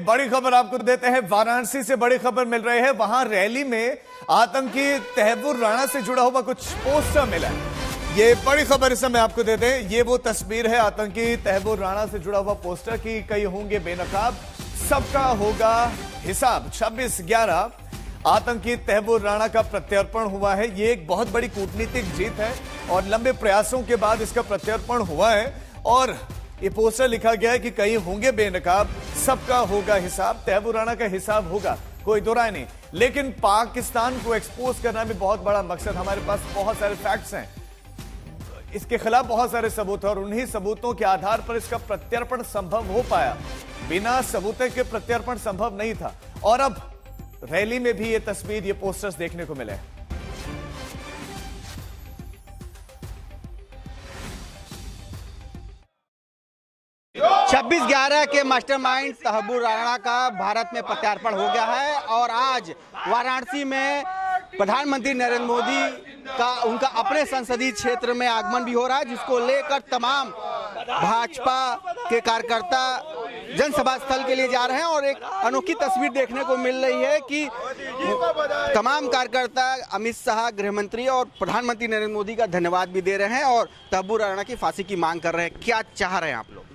बड़ी खबर आपको देते हैं। वाराणसी से बड़ी खबर मिल रही है। वहां रैली में आतंकी तहव्वुर राणा से जुड़ा हुआ कुछ पोस्टर मिला है। ये बड़ी खबर इस समय आपको देते हैं। ये वो तस्वीर है आतंकी तहव्वुर राणा से जुड़ा हुआ पोस्टर की कई होंगे बेनकाब, सबका होगा हिसाब। 26/11 आतंकी तहव्वुर राणा का प्रत्यर्पण हुआ है। ये एक बहुत बड़ी कूटनीतिक जीत है और लंबे प्रयासों के बाद इसका प्रत्यर्पण हुआ है। और ये पोस्टर लिखा गया है कि कई होंगे बेनकाब, सबका होगा हिसाब। तहव्वुर राणा का हिसाब होगा, कोई दो राय नहीं। लेकिन पाकिस्तान को एक्सपोज करना भी बहुत बड़ा मकसद। हमारे पास बहुत सारे फैक्ट्स हैं, इसके खिलाफ बहुत सारे सबूत हैं और उन्हीं सबूतों के आधार पर इसका प्रत्यर्पण संभव हो पाया। बिना सबूतों के प्रत्यर्पण संभव नहीं था। और अब रैली में भी ये तस्वीर, ये पोस्टर्स देखने को मिले। 26/11 के मास्टरमाइंड तहव्वुर राणा का भारत में प्रत्यार्पण हो गया है और आज वाराणसी में प्रधानमंत्री नरेंद्र मोदी का उनका अपने संसदीय क्षेत्र में आगमन भी हो रहा है, जिसको लेकर तमाम भाजपा के कार्यकर्ता जनसभा स्थल के लिए जा रहे हैं। और एक अनोखी तस्वीर देखने को मिल रही है कि तमाम कार्यकर्ता अमित शाह, गृह मंत्री और प्रधानमंत्री नरेंद्र मोदी का धन्यवाद भी दे रहे हैं और तहव्वुर राणा की फांसी की मांग कर रहे हैं। क्या चाह रहे हैं आप लोग?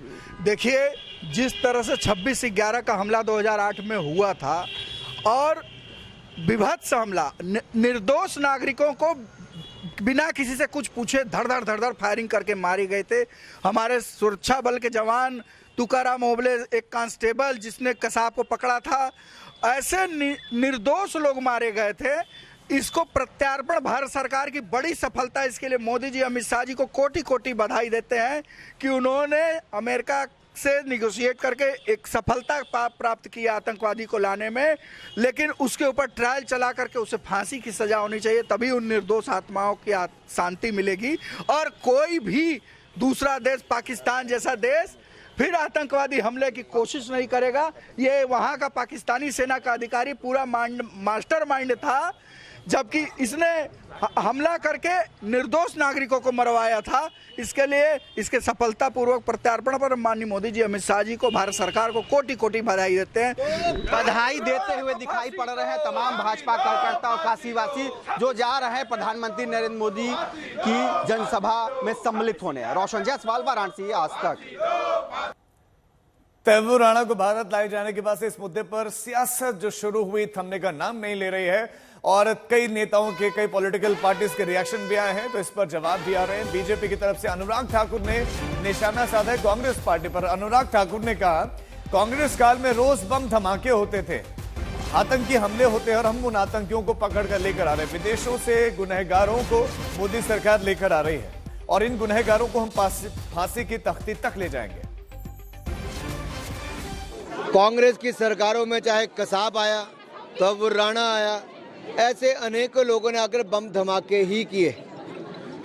देखिए, जिस तरह से 26/11 का हमला 2008 में हुआ था और विभत्स हमला, निर्दोष नागरिकों को बिना किसी से कुछ पूछे धड़ धड़ फायरिंग करके मारे गए थे। हमारे सुरक्षा बल के जवान तुकाराम ओबले, एक कांस्टेबल जिसने कसाब को पकड़ा था, ऐसे निर्दोष लोग मारे गए थे। इसको प्रत्यार्पण भारत सरकार की बड़ी सफलता है। इसके लिए मोदी जी, अमित शाह जी को कोटि कोटि बधाई देते हैं कि उन्होंने अमेरिका से निगोशिएट करके एक सफलता प्राप्त की आतंकवादी को लाने में। लेकिन उसके ऊपर ट्रायल चला करके उसे फांसी की सजा होनी चाहिए, तभी उन निर्दोष आत्माओं की शांति मिलेगी। और कोई भी दूसरा देश, पाकिस्तान जैसा देश, फिर आतंकवादी हमले की कोशिश नहीं करेगा। ये वहाँ का पाकिस्तानी सेना का अधिकारी पूरा मास्टरमाइंड था, जबकि इसने हमला करके निर्दोष नागरिकों को मरवाया था। इसके लिए इसके सफलतापूर्वक प्रत्यार्पण पर माननीय मोदी जी, अमित शाह जी को, भारत सरकार को कोटि कोटि बधाई देते हैं। बधाई देते हुए दिखाई पड़ रहे हैं तमाम भाजपा कार्यकर्ता और काशीवासी जो जा रहे हैं प्रधानमंत्री नरेंद्र मोदी की जनसभा में सम्मिलित होने। रोशन जायसवाल, वाराणसी, आज तक। तहव्वुर राणा को भारत लाए जाने के बाद से इस मुद्दे पर सियासत जो शुरू हुई थमने का नाम नहीं ले रही है और कई नेताओं के, कई पॉलिटिकल पार्टीज के रिएक्शन भी आए हैं, तो इस पर जवाब भी आ रहे हैं। बीजेपी की तरफ से अनुराग ठाकुर ने निशाना साधा है कांग्रेस पार्टी पर। अनुराग ठाकुर ने कहा, कांग्रेस काल में रोज बम धमाके होते थे, आतंकी हमले होते हैं और हम उन आतंकियों को पकड़ कर लेकर आ रहे हैं। विदेशों से गुनहगारों को मोदी सरकार लेकर आ रही है और इन गुनहगारों को हम फांसी की तख्ती तक ले जाएंगे। कांग्रेस की सरकारों में चाहे कसाब आया, तहव्वुर राणा आया, ऐसे अनेकों लोगों ने आकर बम धमाके ही किए।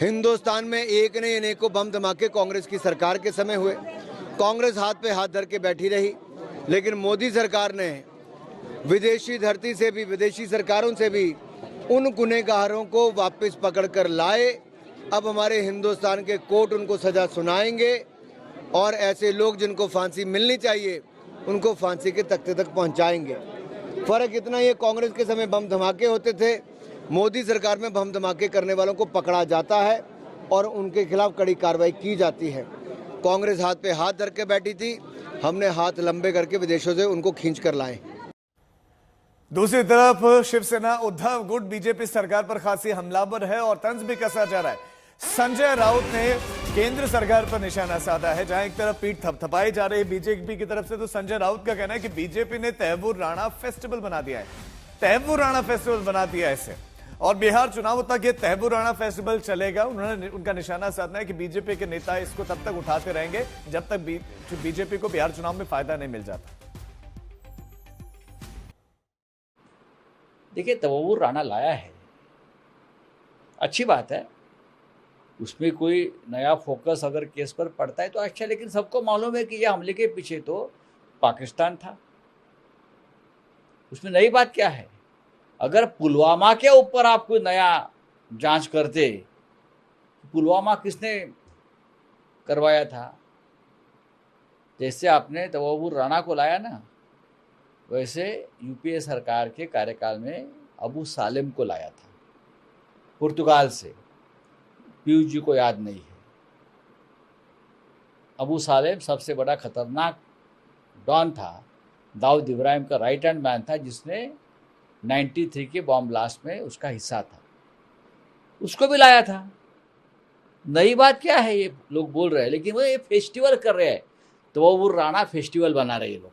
हिंदुस्तान में एक नहीं अनेकों बम धमाके कांग्रेस की सरकार के समय हुए। कांग्रेस हाथ पे हाथ धर के बैठी रही, लेकिन मोदी सरकार ने विदेशी धरती से भी, विदेशी सरकारों से भी उन गुनहगारों को वापस पकड़ कर लाए। अब हमारे हिंदुस्तान के कोर्ट उनको सजा सुनाएंगे और ऐसे लोग जिनको फांसी मिलनी चाहिए उनको फांसी के तख्ते तक पहुंचाएंगे। फर्क इतना ही, कांग्रेस के समय बम धमाके होते थे, मोदी सरकार में बम धमाके करने वालों को पकड़ा जाता है और उनके खिलाफ कड़ी कार्रवाई की जाती है। कांग्रेस हाथ पे हाथ धर के बैठी थी, हमने हाथ लंबे करके विदेशों से उनको खींच कर लाए। दूसरी तरफ शिवसेना उद्धव गुट बीजेपी सरकार पर खासी हमलावर है और तंज भी कसा जा रहा है। संजय राउत ने केंद्र सरकार पर निशाना साधा है। जहां एक तरफ पीठ थपथपाई जा रही है बीजेपी की तरफ से, तो संजय राउत का कहना है कि बीजेपी ने तहव्वुर राणा फेस्टिवल बना दिया है। तहव्वुर राणा फेस्टिवल बना दिया है इसे, और बिहार चुनाव तक ये तहव्वुर राणा फेस्टिवल चलेगा। उन्होंने उनका निशाना साधना है कि बीजेपी के नेता इसको तब तक उठाते रहेंगे जब तक बीजेपी को बिहार चुनाव में फायदा नहीं मिल जाता। देखिए, तहव्वुर राणा लाया है, अच्छी बात है, उसमें कोई नया फोकस अगर केस पर पड़ता है तो अच्छा। लेकिन सबको मालूम है कि यह हमले के पीछे तो पाकिस्तान था। उसमें नई बात क्या है? अगर पुलवामा के ऊपर आप कोई नया जांच करते, पुलवामा किसने करवाया था, जैसे आपने तहव्वुर राणा को लाया ना, वैसे यूपीए सरकार के कार्यकाल में अबू सालेम को लाया था पुर्तगाल से, पीयूष जी को याद नहीं है। अबू सालेम सबसे बड़ा खतरनाक डॉन था, दाऊद इब्राहिम का राइट हैंड मैन था, जिसने 93 के बॉम्ब ब्लास्ट में उसका हिस्सा था, उसको भी लाया था। नई बात क्या है ये लोग बोल रहे हैं, लेकिन वो ये फेस्टिवल कर रहे हैं, तो वो राणा फेस्टिवल बना रहे हैं लोग।